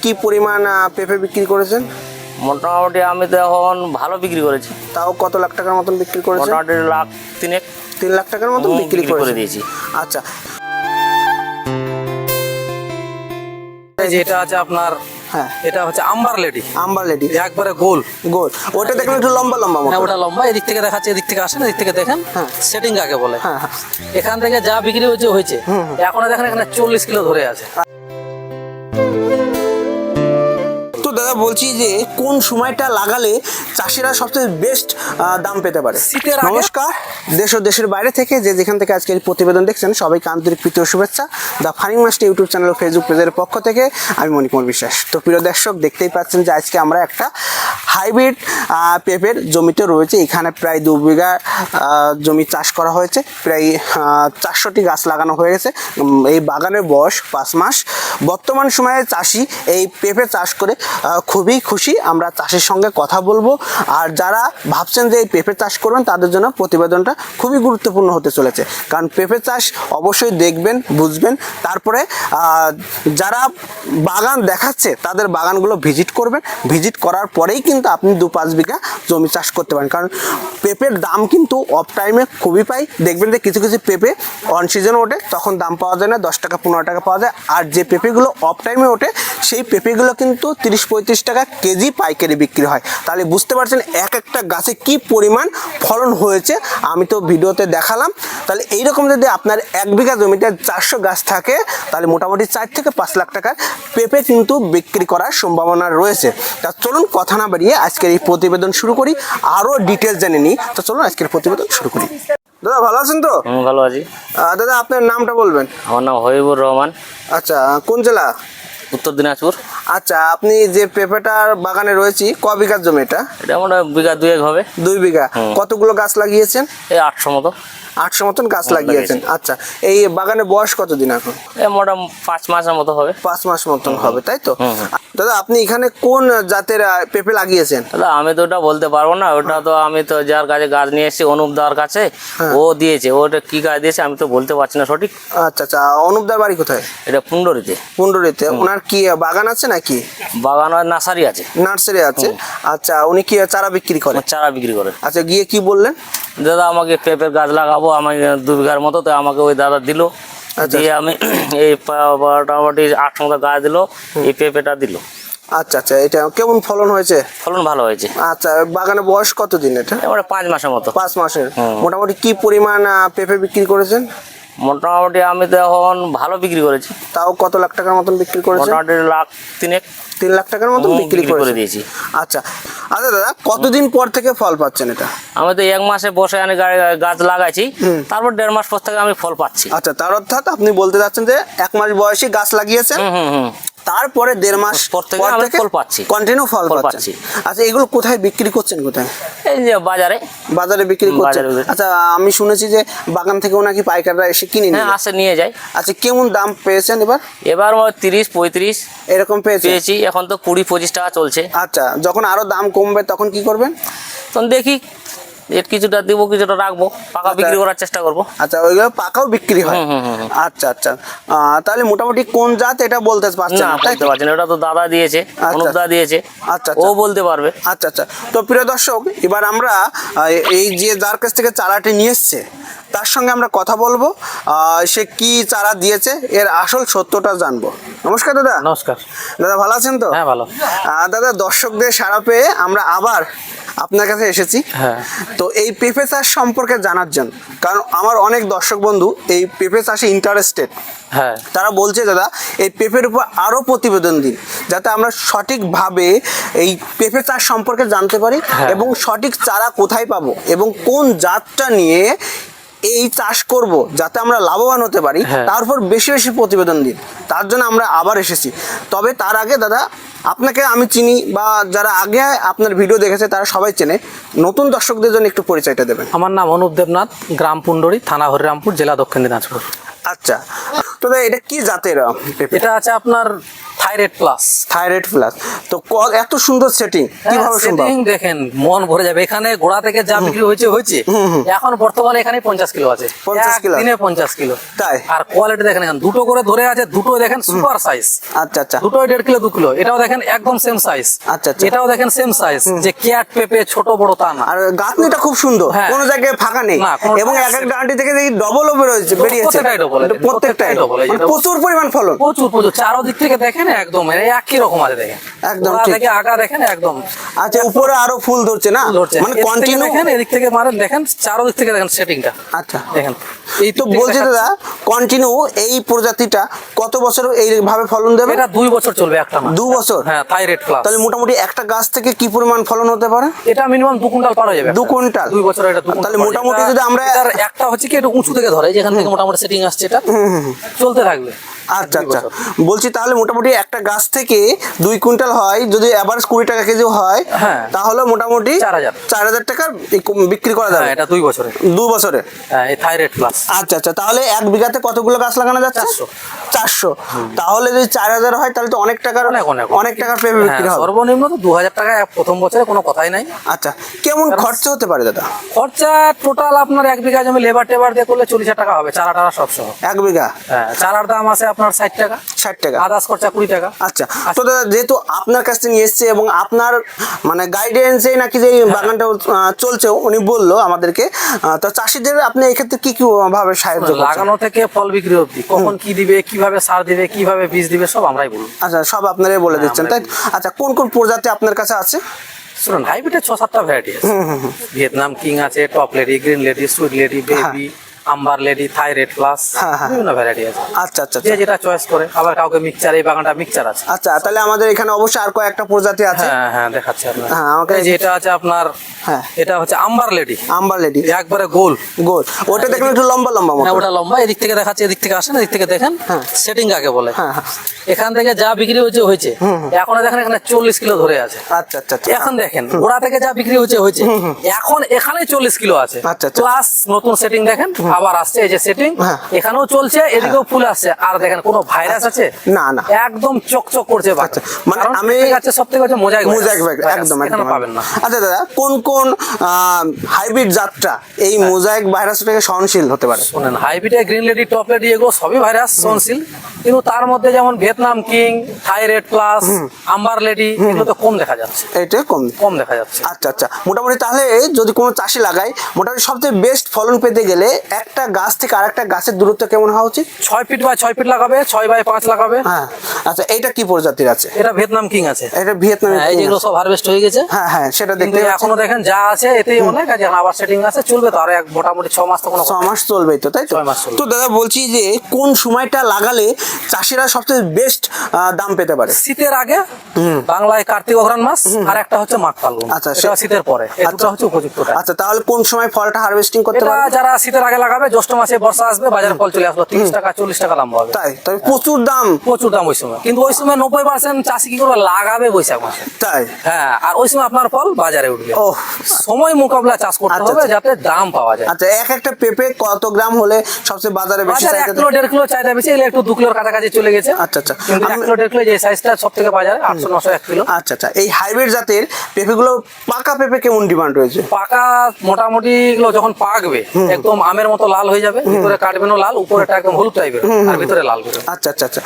কি পরিমাণ পেঁপে বিক্রি করেছেন? মোটামুটি আমি তো এখন ভালো বিক্রি করেছি। তাও কত লাখ টাকার মতন বিক্রি করেছেন? মোটামুটি লাখ তিনেক। 3 লাখ টাকার মতন বিক্রি করে দিয়েছি। আচ্ছা, এটা আছে আপনার, হ্যাঁ এটা হচ্ছে আম্বার লেডি একবারে গোল। ওটা দেখুন একটু লম্বা লম্বা মতো। ওটা লম্বা, এদিক থেকে দেখাচ্ছে, এদিক থেকে আসেন, এদিক থেকে দেখেন। হ্যাঁ। সেটিং কাকে বলে? হ্যাঁ। এখান থেকে যা বিক্রি হয়েছে এখনো দেখেন এখানে 40 কিলো ধরে আছে। তো দাদা বলছি যে কোন সময়টা লাগালে চাষিরা সবচেয়ে বেস্ট দাম পেতে পারে? শীতের আগে। নমস্কার, দেশ ও দেশের বাইরে থেকে যেখান থেকে আজকে এই প্রতিবেদন দেখছেন সবাইকে আন্তরিক প্রীতি ও শুভেচ্ছা। The farming master YouTube channel ও ফেসবুক পেজের পক্ষ থেকে আমি মণিকুমার বিশ্বাস। তো প্রিয় দর্শক, দেখতেই পাচ্ছেন যে আজকে আমরা একটা হাইব্রিড পেঁপের জমিতে রয়েছে। এখানে প্রায় 2 বিঘা জমি চাষ করা হয়েছে, প্রায় 400টি গাছ লাগানো হয়ে গেছে। এই বাগানের বয়স 5 মাস। বর্তমান সময়ে চাষি এই পেঁপে চাষ করে খুবই খুশি। আমরা চাষির সঙ্গে কথা বলবো, আর যারা ভাবছেন যে এই পেঁপে চাষ করবেন তাদের জন্য প্রতিবেদনটা খুবই গুরুত্বপূর্ণ হতে চলেছে। কারণ পেঁপে চাষ অবশ্যই দেখবেন, বুঝবেন, তারপরে যারা বাগান দেখাচ্ছে তাদের বাগানগুলো ভিজিট করবেন। ভিজিট করার পরেই কিন্তু আপনি 2-5 বিঘা জমি চাষ করতে পারেন। কারণ পেঁপের দাম কিন্তু অফ টাইমে খুবই পাই। দেখবেন যে কিছু কিছু পেঁপে অন সিজন ওঠে, তখন দাম পাওয়া যায় না, 10 টাকা 15 টাকা পাওয়া যায়। আর যে পেঁপেগুলো অফ টাইমে ওঠে সেই পেঁপেগুলো কিন্তু 30-35 টাকা কেজি পাইকারি বিক্রি হয়। তাহলে বুঝতে পারছেন এক একটা গাছে কি পরিমাণ ফলন হয়েছে, আমি তো ভিডিওতে দেখালাম। তাহলে এইরকম যদি আপনার 1 বিঘা জমিতে 400 গাছ থাকে তাহলে মোটামুটি 4 থেকে 5 লাখ টাকার পেঁপে কিন্তু বিক্রি করার সম্ভাবনা রয়েছে। তা চলুন কথা না বাড়িয়ে আজকের এই প্রতিবেদন শুরু করি, আরও ডিটেলস জেনে নিই। তো চলুন আজকের প্রতিবেদন শুরু করি। দাদা ভালো আছেন তো? ভালো আছি। দাদা আপনার নামটা বলবেন? আমার নাম হবিবুর রহমান। আচ্ছা, কোন জেলা? উত্তর দিনাজপুর। আচ্ছা, আপনি যে পেঁপেটার বাগানে রয়েছি ক বিঘার জমি এটা? এটা মোটা বিঘা 2 হবে। 2 বিঘা। কতগুলো গাছ লাগিয়েছেন? এই 800 মতো। 800 মতন গাছ লাগিয়েছেন। আচ্ছা, এই বাগানের বয়স কতদিন এখন? এই মোটা 5 মাসের মতো হবে। 5 মাস মতন হবে, তাই তো? দাদা আপনি এখানে কোন জাতের পেঁপে লাগিয়েছেন? দাদা আমি তো ওটা বলতে পারবো না, ওটা তো আমি তো যার কাছে গাছ নিয়ে এসেছি অনুপদার কাছে, ও দিয়েছে। ওটা কি গাছ দিয়েছে আমি তো বলতে পারছি না সঠিক। আচ্ছা আচ্ছা, অনুপদার বাড়ি কোথায়? এটা পুন্ডরিতে। পুন্ডরিতে। ওনার কি বাগান আছে নাকি? বাগান আর নার্সারি আছে। নার্সারি আছে। আচ্ছা, উনি কি চারা বিক্রি করেন? চারা বিক্রি করে। আচ্ছা, গিয়ে কি বললেন? দাদা আমাকে পেঁপের গাছ লাগাবো, আমাকে 2 বিঘার মতো, তো আমাকে ওই দাদা দিল। দিয়ে আমি এই মোটামুটি 800 মতো গাছ দিল, এই পেঁপেটা দিল। আচ্ছা আচ্ছা, এটা কেমন ফলন হয়েছে? ফলন ভালো হয়েছে। আচ্ছা, বাগানের বয়স কতদিন এটা? এবারে 5 মাসের মতো। 5 মাসের। মোটামুটি কি পরিমাণ পেঁপে বিক্রি করেছেন? মোটামুটি আমি তো এখন ভালো বিক্রি করেছি। তাও কত লাখ টাকার মতন বিক্রি করেছেন? মোটামুটি লাখ তিনেক। 3 লাখ টাকার মতন বিক্রি করে দিয়েছি। আচ্ছা আচ্ছা দাদা, কতদিন পর থেকে ফল পাচ্ছেন এটা? আমি তো 1 মাসে বসে আমি গাছ লাগাইছি, তারপর 1.5 মাস পর থেকে আমি ফল পাচ্ছি। আচ্ছা, তার অর্থাৎ আপনি বলতে চাচ্ছেন যে 1 মাস বয়সী গাছ লাগিয়েছেন, তারপরে 1.5 মাস পর থেকে আমি ফল পাচ্ছি, কন্টিনিউ ফল পাচ্ছি। আচ্ছা, এগুলো কোথায় বিক্রি করছেন? কোথায়? এই যে বাজারে। বাজারে বিক্রি করছেন। আচ্ছা, আমি শুনেছি যে বাগান থেকেও নাকি পাইকাররা এসে কিনে নিয়ে আসে নিয়ে যায়। আচ্ছা, কেমন দাম পেয়েছেন এবার? এবার 30-35 এরকম পেয়েছি। এখন তো 20-25 টাকা চলছে। আচ্ছা, যখন আরো দাম কমবে তখন কি করবেন? তখন দেখি এর কিছুটা দিব, কিছুটা রাখবো, পাকা বিক্রি করার চেষ্টা করবো। আচ্ছা, ওইগুলো পাকাও বিক্রি হয়? আচ্ছা আচ্ছা, তাহলে মোটামুটি কোন জাত এটা বলতে পারছেন না? বলতে পারছেন, ওটা তো দাদা দিয়েছে, অনুপদা দিয়েছে। আচ্ছা, ও বলতে পারবে। আচ্ছা আচ্ছা, তো প্রিয় দর্শক, এবার আমরা এই যে যার কাছ থেকে চারাটি নিয়ে এসছে তার সঙ্গে আমরা কথা বলবো, সে কি চারা দিয়েছে, এর আসল সত্যটা জানবো। নমস্কার দাদা। নমস্কার দাদা, ভালো আছেন তো? হ্যাঁ, ভালো। দাদা, দর্শকদের সাড়া পেয়ে আমরা আবার আপনার কাছে এসেছি। হ্যাঁ। তো এই পেঁপে চাষ সম্পর্কে জানার জন্য, কারণ আমার অনেক দর্শক বন্ধু এই পেঁপে চাষে ইন্টারেস্টেড। হ্যাঁ। তারা বলছে দাদা এই পেঁপের উপর আরও প্রতিবেদন দিন, যাতে আমরা সঠিকভাবে এই পেঁপে চাষ সম্পর্কে জানতে পারি এবং সঠিক চারা কোথায় পাবো এবং কোন জাতটা নিয়ে এই চাষ করব যাতে আমরা লাভবান হতে পারি, তার উপর বেশি বেশি প্রতিবেদন দিন। তার জন্য আমরা আবার এসেছি। তবে তার আগে দাদা, আপনাকে আমি চিনি বা যারা আগে আপনার ভিডিও দেখেছে তারা সবাই চেনে, নতুন দর্শকদের জন্য একটু পরিচয়টা দেবেন। আমার নাম অনুপ দেবনাথ, গ্রাম পুন্ডরি, থানা হরিরামপুর, জেলা দক্ষিণ দিনাজপুর। আচ্ছা, তো দাদা এটা কি জাতের পেঁপে? এটা আছে আপনার থাইরয়েড প্লাস। Thyroid plus. তো এত সুন্দর সেটিং কিভাবে সম্ভব? সেটিং দেখেন মন ভরে যাবে। এখানে গোড়া থেকে যা বিক্রি হয়েছে এখন বর্তমানে এখানে 50 কিলো আছে, 50 কিলো? দিনে 50 কিলো। তাই? আর কোয়ালিটি দেখেন, এখানে দুটো করে ধরে আছে, দুটো দেখেন সুপার সাইজ। আচ্ছা আচ্ছা দুটোই 1.5 কিলো 2 কিলো। এটাও দেখেন একদম সেম সাইজ। আচ্ছা, আচ্ছা। এটাও দেখেন সেম সাইজ, যে ক্যাট পেঁপে ছোট বড় তা না। আর গাঁথনিটা খুব সুন্দর, হ্যাঁ। কোনো জায়গায় ফাঁকা নেই, না, কোনো এবং ফাঁকা এক এক ডাঁটি থেকে দেখি ডবলও বেরিয়েছে। প্রত্যেকটাই double, প্রত্যেকটাই double, মানে প্রচুর পরিমাণ ফলন। প্রচুর প্রচুর চারোদিক থেকে দেখেন একদম একই রকম আছে দেখেন, একদম গোড়া ঠিক। থেকে আগা দেখেন একদম আচ্ছা, উপরে আরো ফুল ধরছে না, ধরছে। মানে এদিক থেকে কন্টিনিউ। দেখেন, এদিক থেকে মারেন দেখেন, চারোদিক থেকে দেখেন সেটিংটা আচ্ছা, দেখেন। এই তো বলছি দাদা, কন্টিনিউ এই প্রজাতিটা কত বছর এইভাবে ফলন দেবে? এটা 2 বছর চলবে একটা না। 2 বছর? হ্যাঁ, থাইরয়েড প্লাস। তাহলে মোটামুটি একটা গাছ থেকে কি পরিমাণ ফলন হতে পারে? এটা মিনিমাম 2 কুইন্টাল পার হয়ে যাবে। 2 কুইন্টাল? 2 বছর এটা 2 কুইন্টাল। তাহলে মোটামুটি যদি আমরা একটা হচ্ছে কি একটু উঁচু থেকে ধরে, যেখান থেকে মোটামুটি সেটিং আসছে, এটা চলতে থাকবে। আচ্ছা আচ্ছা, বলছি তাহলে মোটামুটি একটা গাছ থেকে 2 কুইন্টাল হয়, যদি এভারেজ 20 টাকা কেজি হয়, হ্যাঁ। তাহলে মোটামুটি 4000 টাকা বিক্রি করা যাবে। হ্যাঁ, এটা 2 বছরে। 2 বছরে? হ্যাঁ, এই থাইরয়েড প্লাস। আচ্ছা আচ্ছা, তাহলে 1 বিঘাতে কতগুলো গাছ লাগানো যাচ্ছে? 400। তাহলে যদি 4000 হয় তাহলে তো অনেক টাকার অনেক টাকার পেঁপে বিক্রি হবে। সর্বনিম্ন তো 2000 টাকা প্রথম বছরে, কোনো কথাই নাই। আচ্ছা, কেমন খরচা হতে পারে দাদা? খরচা টোটাল আপনার 1 বিঘা জমি লেবার টেবার দিয়ে করলে 40,000 টাকা হবে, চারা টারা সব সহ। 1 বিঘা? হ্যাঁ, চারার দাম আছে আপনার 60 টাকা, 60 টাকা। আদার্স খরচা 20 টাকা। আচ্ছা, তো দাদা যেহেতু আপনার কাছ থেকে নিয়ে এসছে এবং আপনার মানে গাইডেন্সে নাকি যে এই বাগানটা চলছে, উনি বললো আমাদেরকে, তো চাষিদের আপনি এই ক্ষেত্রে কি কি ভাবে সাহায্য করছেন? লাগানো থেকে ফল বিক্রি অবধি, কখন কি দিবে, কিভাবে সার দিবে, কিভাবে বীজ দিবে, সব আমরাই বলবো। আচ্ছা, সব আপনারাই বলে দিচ্ছেন, তাই? আচ্ছা, কোন কোন প্রজাতি আপনার কাছে আছে? শুনুন, হাইব্রিডের 6-7টা ভ্যারাইটি আছে। ভিয়েতনাম কিং আছে, top lady, green lady, sweet lady, baby, amber lady, thyroid plus, বিভিন্ন ভ্যারাইটি আছে। আচ্ছা আচ্ছা যে যেটা চয়েস করে। আবার কাউকে মিক্সচার, এই বাগানটা মিক্সচার আছে। আচ্ছা, তাহলে আমাদের এখানে অবশ্যই আর কয়েকটা প্রজাতি আছে। হ্যাঁ হ্যাঁ, দেখাচ্ছি আপনার। হ্যাঁ, আমাকে যেটা আছে আপনার, হ্যাঁ, এটা হচ্ছে আম্বার লেডি। আম্বার লেডি একবারে গোল গোল, ওটা দেখুন একটু লম্বা লম্বা মতো। হ্যাঁ, ওটা লম্বা। এদিক থেকে দেখাচ্ছে, এদিক থেকে আসেন, এদিক থেকে দেখেন। সেটিং কাকে বলে? হ্যাঁ হ্যাঁ, এখান থেকে যা বিক্রি হয়েছে এখন দেখেন এখানে 40 কিলো ধরে আছে। আচ্ছা আচ্ছা আচ্ছা, এখন দেখেন গোড়া থেকে যা বিক্রি হয়েছে এখন এখানে 40 কিলো আছে। আচ্ছা, আচ্ছা। প্লাস নতুন সেটিং দেখেন আবার আসছে, এই যে সেটিং হ্যাঁ। এখানেও চলছে, এদিকেও ফুল আসছে। আর দেখেন কোনো ভাইরাস আছে? না না, একদম চকচক করছে বাগান। মানে আমি সব থেকে হচ্ছে মোজাইক একদম এখানে একদম পাবেন না। আচ্ছা দাদা, কোন কোন হাইব্রিড জাতটা এই মোজাইক ভাইরাস থেকে সহনশীল হতে পারে? শোনেন, হাইব্রিডে গ্রিন লেডি, টপ লেডি, এগুলো সবই ভাইরাস সহনশীল, কিন্তু তার মধ্যে যেমন Vietnam king, thyroid plus, amber lady, এগুলো তো কম দেখা যাচ্ছে। এটা কম দেখা যাচ্ছে। আচ্ছা আচ্ছা, মোটামুটি তাহলে যদি কোনো চাষি লাগায়, মোটামুটি সবচেয়ে বেস্ট ফলন পেতে গেলে একটা গাছ থেকে আরেকটা গাছের দূরত্ব কেমন হওয়া উচিত? 6 ফিট বাই 6 ফিট লাগাবে, 6 বাই 5 লাগাবে। হ্যাঁ, আচ্ছা, এইটা কি প্রজাতির আছে? এটা ভিয়েতনাম কিং আছে। এটা ভিয়েতনামি হ্যাঁ, এই যেগুলো সব হারভেস্ট হয়ে গেছে। হ্যাঁ হ্যাঁ, সেটা কিন্তু দেখতে এখনো দেখেন যা আছে এতেই অনেক আছে। আবার সেটিং আছে, চলবে তো আরো মোটামুটি 6 মাস তো কোনো 6 মাস চলবেই তো, তাই তো? 6 মাস চলবে। তো দাদা বলছি যে কোন সময়টা লাগালে চাষিরা সবচেয়ে বেস্ট দাম পেতে পারে? শীতের আগে, বাংলায় কার্তিক অঘ্রাণ মাস, আর একটা হচ্ছে মাঘ ফাল্গুন। আচ্ছা, সেটা শীতের পরে, এই দুটো হচ্ছে উপযুক্ত টাইম। আচ্ছা, তাহলে কোন সময় ফলটা হারভেস্টিং করতে এটা পারে? যারা শীতের আগে লাগাবে, জ্যৈষ্ঠ মাসে বর্ষা আসবে, বাজারে ফল চলে আসলো, 30 টাকা 40 টাকা দাম হবে। তাই তাই প্রচুর দাম? প্রচুর দাম ওই সময়। কিন্তু ওই সময় 90% চাষি কি করবে, লাগাবে বৈশাখ মাসে। তাই? হ্যাঁ, আর ওই সময় আপনার ফল বাজারে উঠবে। ওহ, সময় মোকাবিলা চাষ করতে আচ্ছা, হবে, আচ্ছা। যাতে দাম পাওয়া যায়। আচ্ছা, একটা পেঁপে কত গ্রাম হলে সবচেয়ে বাজারে বেশি বাজারে 1 চাহিদা? কিলো 1.5 কিলো চাহিদা বেশি, এগুলো একটু 2 কিলোর কাছাকাছি চলে গেছে। আচ্ছা আচ্ছা, কিন্তু 1 কিলো 1.5 কিলো যে সাইজটা সব থেকে বাজারে 800-900 1 কিলো। আচ্ছা আচ্ছা, এই হাইব্রিড জাতের পেঁপেগুলো পাকা পেঁপে কেমন ডিমান্ড রয়েছে? পাকা মোটামুটি এগুলো যখন পাকবে একদম আমের মতো লাল হয়ে যাবে, ভিতরে কাটবেনও লাল, উপরেটা একদম হলুদ টাইপের, আর ভিতরে লাল বেরোবে। আচ্ছা আচ্ছা আচ্ছা,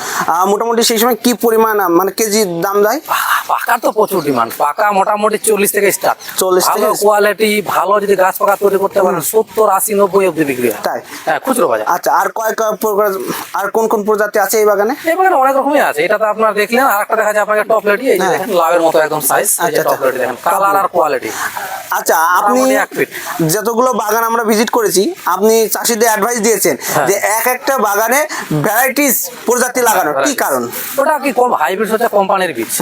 মোটামুটি সেই সময় কি পরিমাণ মানে কেজি দাম দেয়? পাকার তো প্রচুর ডিমান্ড। পাকা মোটামুটি 40 থেকে স্টার্ট। 40 থেকে? ভালো কোয়ালিটি, ভালো যদি গাছ পাকা তৈরি করতে পারেন 70, 80, 90 অব্দি বিক্রি হয়। তাই? হ্যাঁ, খুচরো বাজার। আচ্ছা, আর আর কোন কোন প্রজাতি আছে এই বাগানে? এই বাগানে অনেক রকমই আছে। এটা তো আপনার দেখলেন, আর একটা দেখা যায় আপনাকে টপ লেডি, এই যে দেখেন লাভের মতো একদম সাইজ, এই যে আচ্ছা, টপ লেডি দেখেন, কালার আর কোয়ালিটি। আচ্ছা, আপনি মোটামুটি 1 ফিট। যতগুলো বাগান আমরা ভিজিট করেছি, আপনি চাষিদের অ্যাডভাইস দিয়েছেন যে একটা বাগানে ভ্যারাইটিস প্রজাতি লাগানো, কি কারণ? ওটা কি হাইব্রিড হচ্ছে কোম্পানির বীজ।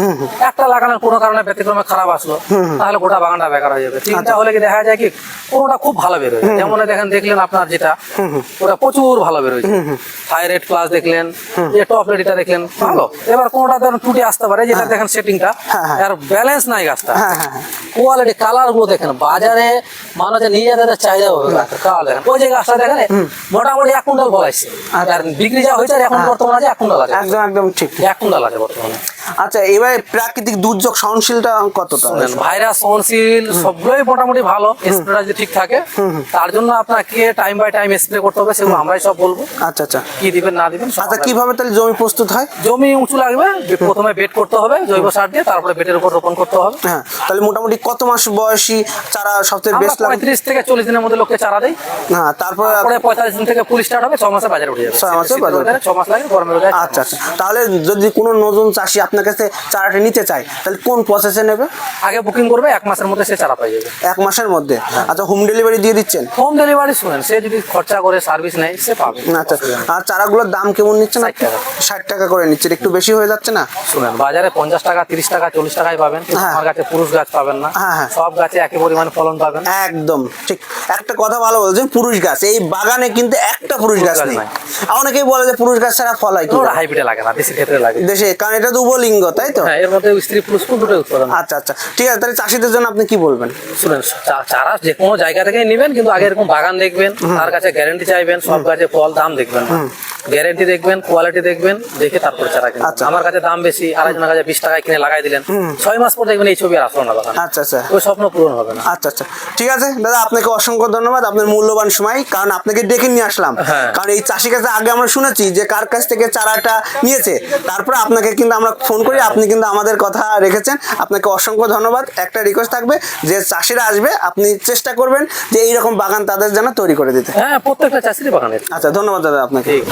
একটা লাগানোর কোনো কারণে ব্যতিক্রমে খারাপ আসলো, তাহলে গোটা বাগানটা বেকার হয়ে যাবে। তিনটা হলে কি দেখা যায় কি কোনোটা খুব ভালো বেরোয়। যেমন দেখলেন আপনার যেটা, ওটা প্রচুর ভালো বেরোয়। থাইরয়েড প্লাস দেখলেন, যে টপ লেডিটা দেখলেন ভালো। এবার কোনোটা ধরেন টুটে আসতে পারে, যেটা দেখেন সেটিংটা আর ব্যালেন্স নাই গাছটা। কোয়ালিটি, কালার গুলো দেখেন, বাজারে মানুষের নিয়ে যেতে তাদের চাহিদা হবে কাল দেখেন ওই যে গাছটা দেখেন মোটামুটি 1 কুইন্টাল ফল আসছে আর বিক্রি যা হয়েছে আর এখন বর্তমানে আছে 1 কুইন্টাল আছে একদম একদম ঠিক। 1 কুইন্টাল আছে বর্তমানে। আচ্ছা, এবারে প্রাকৃতিক দুর্যোগ সহনশীলটা কতটা? ভাইরাস সহনশীল সবগুলোই মোটামুটি ভালো, স্প্রেটা যদি ঠিক থাকে তার জন্য আপনাকে টাইম বাই টাইম স্প্রে করতে হবে, সেগুলো আমরাই সব বলবো আচ্ছা আচ্ছা কি দিবেন না দিবেন। আচ্ছা, কিভাবে তাহলে জমি প্রস্তুত হয়? জমি উঁচু লাগবে, প্রথমে বেড করতে হবে জৈব সার দিয়ে, তারপরে বেডের উপর রোপণ করতে হবে। হ্যাঁ, তাহলে মোটামুটি কত মাস বয়সী চারা সবচেয়ে বেস্ট লাগে? 35 থেকে 40 দিনের মধ্যে লোককে চারা দেয়। হ্যাঁ, তারপরে 45 দিন থেকে ফুল স্টার্ট হবে, 6 মাসে বাজারে উঠে যাবে। 6 মাসে বাজারে? 6 মাস লাগে, গরমের রোজায়। আচ্ছা আচ্ছা, তাহলে যদি কোনো নতুন চাষি আপনার কাছে চারাটা নিতে চায় তাহলে কোন প্রসেসে নেবে? আগে বুকিং করবে, 1 মাসের মধ্যে সে চারা পেয়ে যাবে। 1 মাসের মধ্যে? আচ্ছা, হোম ডেলিভারি দিয়ে দিচ্ছেন? হোম ডেলিভারি শুনেন, সে যদি খরচা করে সার্ভিস নেয় সে পাবে। আচ্ছা, আর চারাগুলোর দাম কেমন নিচ্ছেন? 60 টাকা। 60 টাকা করে নিচ্ছেন, একটু বেশি হয়ে যাচ্ছে না? শুনেন, বাজারে 50 টাকা 30 টাকা 40 টাকায় পাবেন, কিন্তু হ্যাঁ। আমার কাছে পুরুষ গাছ পাবেন না। হ্যাঁ, হ্যাঁ। সব গাছে একই পরিমাণ ফলন পাবেন। একদম ঠিক, একটা কথা ভালো বলছেন, পুরুষ গাছ এই বাগানে কিন্তু একটা পুরুষ গাছ নেই। নাই। অনেকেই বলে যে পুরুষ গাছ ছাড়া ফল হয় কি ওরা হাইব্রিডে লাগে না, দেশি ক্ষেত্রে লাগে। দেশে, কারণ এটা তো উভলিঙ্গ, তাই তো? হ্যাঁ, এর মধ্যে স্ত্রী পুরুষ দুটোই উৎপাদন। আচ্ছা আচ্ছা, ঠিক আছে, তাহলে চাষিদের জন্য আপনি কি বলবেন? শুনেন, চারা যে কোনো জায়গা থেকে নেবেন, কিন্তু আগে এরকম বাগান দেখবেন, তার কাছে গ্যারান্টি চাইবেন, সব গাছে ফল দাম দেখবেন, গ্যারান্টি দেখবেন, কোয়ালিটি দেখবেন, দেখে তারপর চারা কিনবেন। আচ্ছা। আমার কাছে দাম বেশি, আরেকজনের কাছে 20 টাকায় কিনে লাগাই দিলেন, 6 মাস পর দেখবেন এই ছবি আর আসলো না বাগান। আচ্ছা আচ্ছা ওই স্বপ্ন পূরণ হবে না। আচ্ছা আচ্ছা, ঠিক আছে দাদা, আপনাকে অসংখ্য ধন্যবাদ, আপনার মূল্যবান সময়, কারণ আপনাকে ডেকে নিয়ে আসলাম। হ্যাঁ। কারণ এই চাষির কাছে আগে আমরা শুনেছি যে কার কাছ থেকে চারাটা নিয়েছে, তারপরে আপনাকে কিন্তু আমরা ফোন করি, আপনি কিন্তু আমাদের কথা রেখেছেন, আপনাকে অসংখ্য ধন্যবাদ। একটা রিকোয়েস্ট থাকবে যে চাষিরা আসবে, আপনি চেষ্টা করবেন যে এইরকম বাগান তাদের যেন তৈরি করে দিতে। হ্যাঁ, প্রত্যেকটা চাষিরই বাগানের। আচ্ছা, ধন্যবাদ দাদা আপনাকে। ঠিক।